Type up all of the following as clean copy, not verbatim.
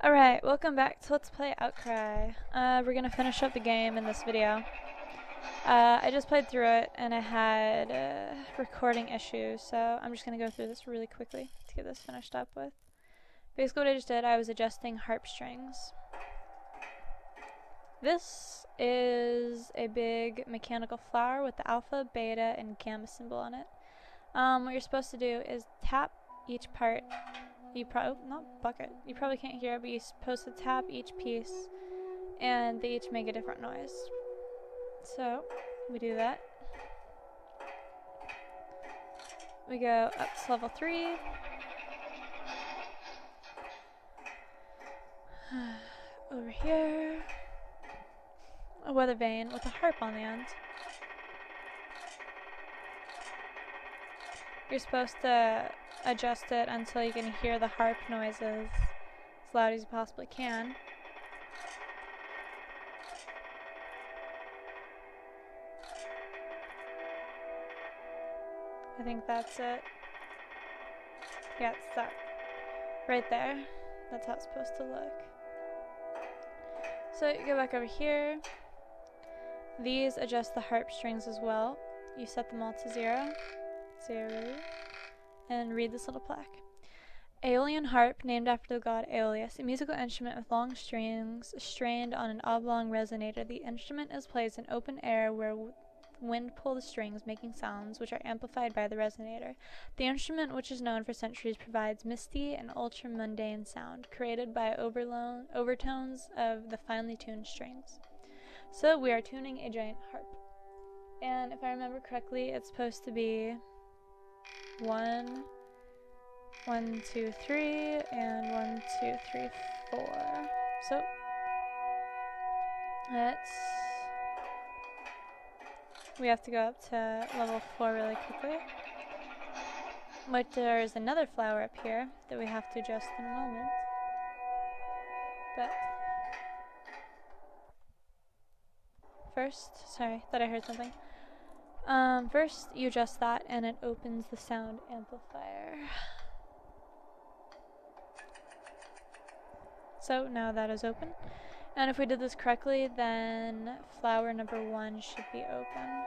Alright, welcome back to Let's Play Outcry. We're gonna finish up the game in this video. I just played through it and I had recording issues, so I'm just gonna go through this really quickly to get this finished up with. Basically what I just did, I was adjusting harp strings. This is a big mechanical flower with the alpha, beta, and gamma symbol on it. What you're supposed to do is tap each part. You probably can't hear it, but you're supposed to tap each piece and they each make a different noise. So we do that. We go up to level 3. Over here, a weather vane with a harp on the end. You're supposed to adjust it until you can hear the harp noises as loud as you possibly can. I think that's it. Yeah, it's that right there. That's how it's supposed to look. So you go back over here. These adjust the harp strings as well. You set them all to 0. 0. And read this little plaque. Aeolian harp, named after the god Aeolus, a musical instrument with long strings strained on an oblong resonator. The instrument is placed in open air where wind pull the strings, making sounds which are amplified by the resonator. The instrument, which is known for centuries, provides misty and ultra-mundane sound, created by overtones of the finely tuned strings. So we are tuning a giant harp. And if I remember correctly, it's supposed to be 1, 1, 2, 3, and 1, 2, 3, 4. So we have to go up to level 4 really quickly. But there's another flower up here that we have to adjust in a moment. But first, sorry, thought I heard something. First you adjust that and it opens the sound amplifier. So now that is open. And if we did this correctly, then flower number 1 should be open.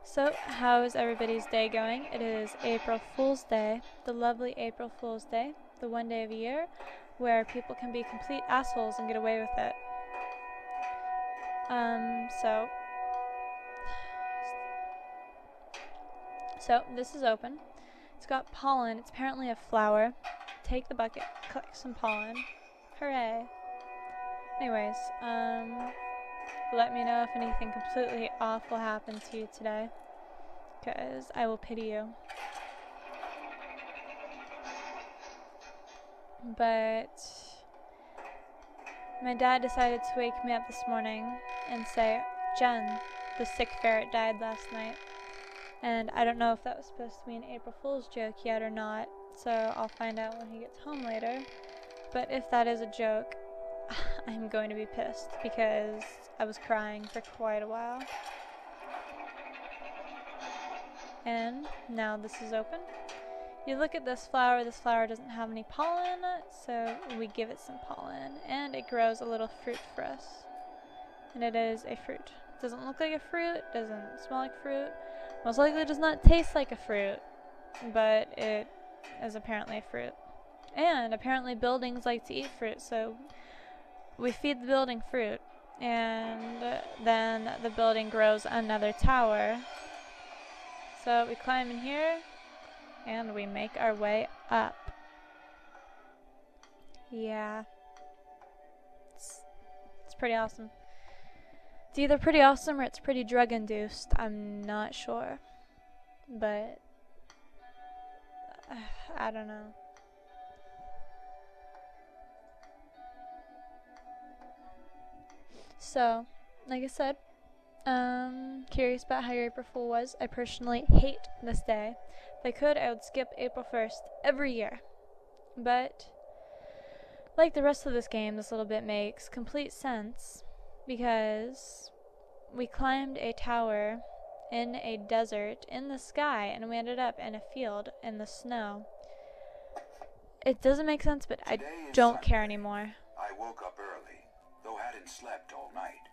So, how is everybody's day going? It is April Fool's Day, the lovely April Fool's Day, the one day of the year where people can be complete assholes and get away with it. So this is open. It's got pollen. It's apparently a flower. Take the bucket, collect some pollen. Hooray. Anyways, let me know if anything completely awful happened to you today, because I will pity you. But my dad decided to wake me up this morning and say, "Jen, the sick ferret died last night." And I don't know if that was supposed to be an April Fool's joke yet or not, so I'll find out when he gets home later. But if that is a joke, I'm going to be pissed because I was crying for quite a while. And now this is open. You look at this flower doesn't have any pollen, so we give it some pollen, and it grows a little fruit for us. And it is a fruit. It doesn't look like a fruit, doesn't smell like fruit, most likely does not taste like a fruit, but it is apparently a fruit. And apparently buildings like to eat fruit, so we feed the building fruit, and then the building grows another tower. So we climb in here, and we make our way up. Yeah. It's pretty awesome. It's either pretty awesome or it's pretty drug-induced. I'm not sure. But I don't know. So, like I said, curious about how your April Fool was. I personally hate this day. If I could, I would skip April 1st every year. But like the rest of this game, this little bit makes complete sense because we climbed a tower in a desert in the sky and we ended up in a field in the snow. It doesn't make sense, but I don't care anymore. I woke up early, though hadn't slept all night.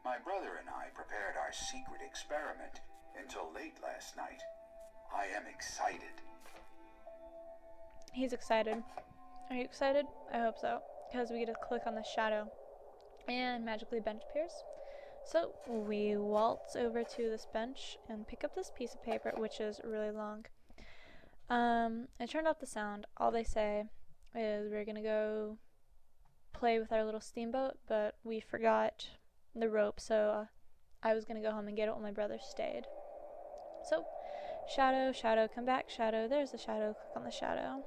My brother and I prepared our secret experiment until late last night. I am excited. He's excited. Are you excited? I hope so, because we get to click on the shadow and magically bench appears. So we waltz over to this bench and pick up this piece of paper, which is really long. I turned off the sound. All they say is we're gonna go play with our little steamboat, but we forgot the rope, so I was gonna go home and get it while my brother stayed. So shadow, shadow, come back, shadow. There's the shadow. Click on the shadow.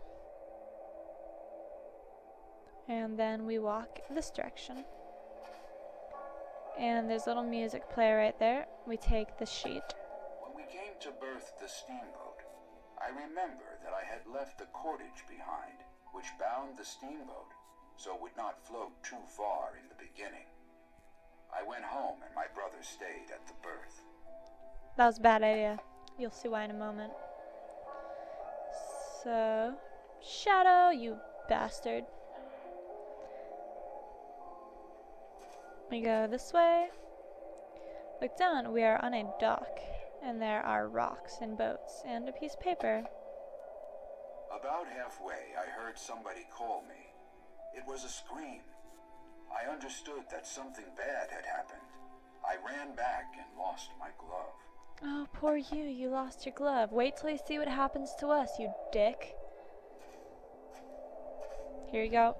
And then we walk this direction. And there's a little music player right there. We take the sheet. When we came to berth the steamboat, I remember that I had left the cordage behind, which bound the steamboat, so it would not float too far in the beginning. I went home and my brother stayed at the berth. That was a bad idea. You'll see why in a moment. So, shadow, you bastard. We go this way. Look down, we are on a dock, and there are rocks and boats and a piece of paper. About halfway, I heard somebody call me. It was a scream. I understood that something bad had happened. I ran back and lost my glove. Oh, poor you, you lost your glove. Wait till you see what happens to us, you dick. Here you go.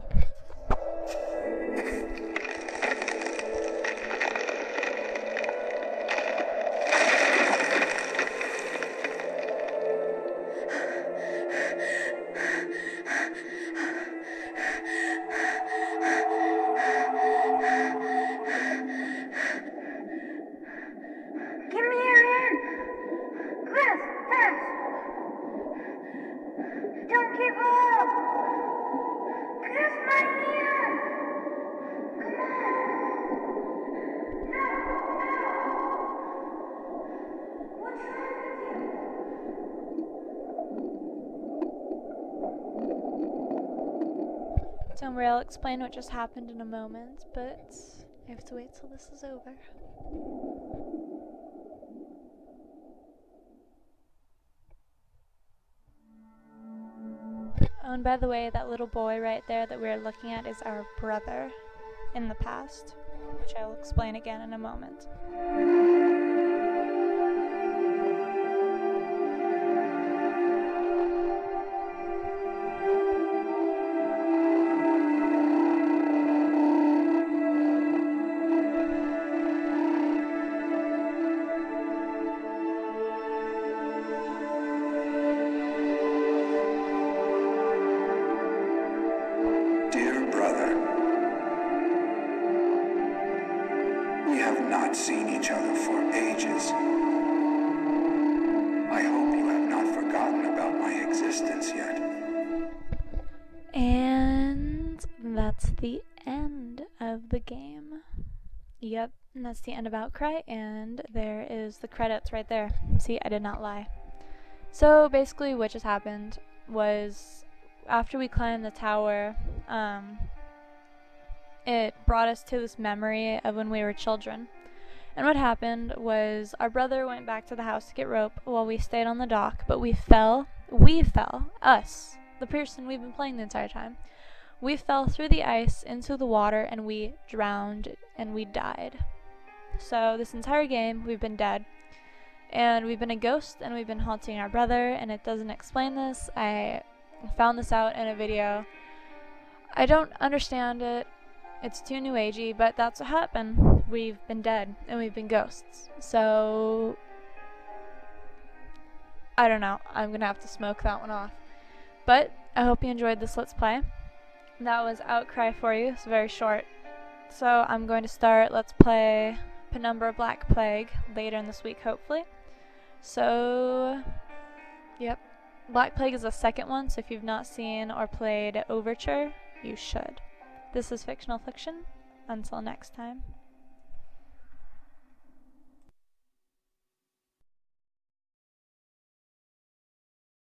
Don't worry, I'll explain what just happened in a moment, but I have to wait till this is over. Oh, and by the way, that little boy right there that we're looking at is our brother in the past, which I will explain again in a moment. Seen each other for ages. I hope you have not forgotten about my existence yet. And that's the end of the game. Yep, and that's the end of Outcry, and there is the credits right there. See, I did not lie. So basically what just happened was after we climbed the tower, it brought us to this memory of when we were children. And what happened was our brother went back to the house to get rope while we stayed on the dock, but we fell, us, the person we've been playing the entire time. We fell through the ice into the water and we drowned and we died. So this entire game we've been dead. And we've been a ghost and we've been haunting our brother, and it doesn't explain this. I found this out in a video. I don't understand it. It's too new agey, but that's what happened. We've been dead, and we've been ghosts. So, I don't know. I'm gonna have to smoke that one off. But, I hope you enjoyed this Let's Play. That was Outcry for you. It's very short. So, I'm going to start Let's Play Penumbra Black Plague later in this week, hopefully. So, yep. Black Plague is the second one, so if you've not seen or played Overture, you should. This is Fictional Fiction. Until next time.